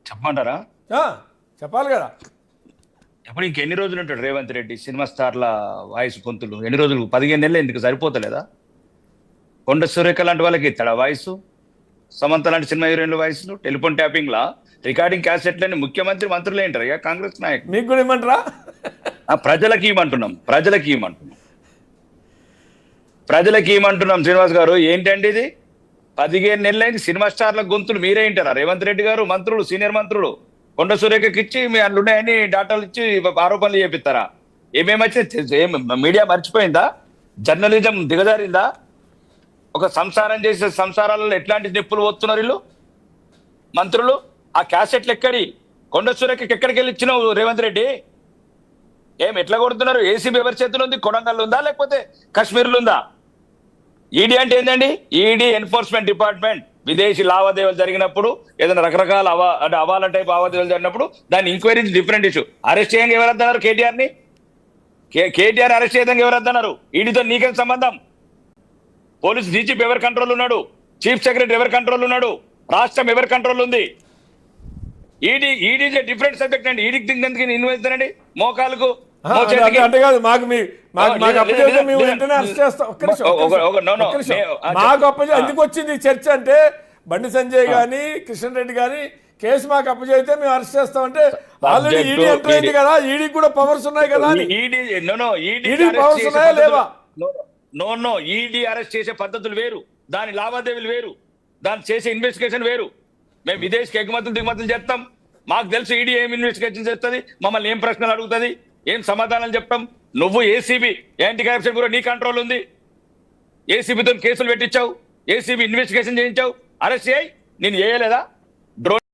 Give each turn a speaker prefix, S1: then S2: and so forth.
S1: చెప్పమంటారా?
S2: చెప్పాలి కదా.
S1: ఎప్పుడు ఇంకెన్ని రోజులు ఉంటాడు రేవంత్ రెడ్డి సినిమా స్టార్ల వాయిస్ పొంతులు? ఎన్ని రోజులు? 15 నెలలు ఎందుకు సరిపోతలేదా? కొండ సురేఖ లాంటి వాళ్ళకి ఇస్తాడా వాయిస్? సమంత లాంటి సినిమా హీరోయిన్ల వాయిస్లు టెలిఫోన్ ట్యాపింగ్ లా రికార్డింగ్ క్యాసెట్లని ముఖ్యమంత్రి మంత్రులు ఏంటారు ఇక కాంగ్రెస్ నాయకులు.
S2: మీకు కూడా ఇమ్మంటారా?
S1: ప్రజలకి ఇవ్వమంటున్నాం, ప్రజలకి ఇవ్వమంటున్నాం, ప్రజలకి ఇవ్వమంటున్నాం. శ్రీనివాస్ గారు ఏంటండి ఇది? 15 నెలలైంది. సినిమా స్టార్ల గొంతులు మీరే వింటారా? రేవంత్ రెడ్డి గారు మంత్రులు, సీనియర్ మంత్రులు కొండ సురేఖకి ఇచ్చి మీ అందులో ఉన్నాయని డాటాలు ఇచ్చి ఆరోపణలు చేపిస్తారా? ఏమేమొచ్చి మీడియా మర్చిపోయిందా? జర్నలిజం దిగజారిందా? ఒక సంసారం చేసే సంసారాలలో ఎట్లాంటి నిప్పులు పోతున్నారు వీళ్ళు మంత్రులు? ఆ క్యాసెట్లు ఎక్కడి? కొండ సురేఖకి ఎక్కడికి వెళ్ళి ఇచ్చినావు రేవంత్ రెడ్డి? ఎట్లా కొడుతున్నారు? ఏసీబీ ఎవరి చేతులు ఉంది? కొడంగల్ ఉందా లేకపోతే కాశ్మీర్లు ఉందా? ఈడీ అంటే ఏంటండి? ED enforcement department. విదేశీ లావాదేవీలు జరిగినప్పుడు ఏదైనా రకరకాల అవాల టైప్ లావాదేవీలు జరిగినప్పుడు దాన్ని ఎంక్వైరీ డిఫరెంట్ ఇష్యూ. అరెస్ట్ చేయంగా ఎవరు వద్దన్నారు? కేటీఆర్ని. కేటీఆర్ అరెస్ట్ చేయడానికి ఎవరు వద్దన్నారు? ఈడీతో నీకేం సంబంధం? పోలీసు డీజీపీ ఎవరి కంట్రోల్ ఉన్నాడు? చీఫ్ సెక్రటరీ ఎవరి కంట్రోల్ ఉన్నాడు? రాష్ట్రం ఎవరి కంట్రోల్ ఉంది? ఈడీ డిఫరెంట్ సబ్జెక్ట్ అండి. ఈడీకి ఎందుకు ఇన్వెస్ట్ మోకాలకు
S2: అంటే కాదు, మాకు మేము వెంటనే అరెస్ట్ చేస్తాం. మాకు అప్పచె ఎందుకు వచ్చింది చర్చ అంటే, బండి సంజయ్ గాని కిషన్ రెడ్డి గాని కేసు మాకు అప్పచెబితే మేము అరెస్ట్ చేస్తామంటే ఆల్రెడీ ఈడీ ఎంటర్ అయింది కదా, ఈడీ కూడా పవర్స్ ఉన్నాయి కదా. ఈడీ పవర్స్ ఉన్నాయా లేవా?
S1: నో ఈడీ అరెస్ట్ చేసే పద్ధతులు వేరు, దాని లావాదేవీలు వేరు, దాన్ని చేసే ఇన్వెస్టిగేషన్ వేరు. మేము విదేశీకి ఎగుమతులు దిగుమతులు చేస్తాం. మాకు తెలుసు ఈడీ ఏం ఇన్వెస్టిగేషన్ చేస్తుంది, మమ్మల్ని ఏం ప్రశ్నలు అడుగుతుంది, ఏం సమాధానాలు చెప్తాం. నువ్వు ఏసీబీ యాంటీ కరప్షన్ బ్యూరో నీ కంట్రోల్ ఉంది. ఏసీబీతో కేసులు పెట్టించావు, ఏసీబీ ఇన్వెస్టిగేషన్ చేయించావు, అరెస్ట్ చేయి. నేను చేయలేదా?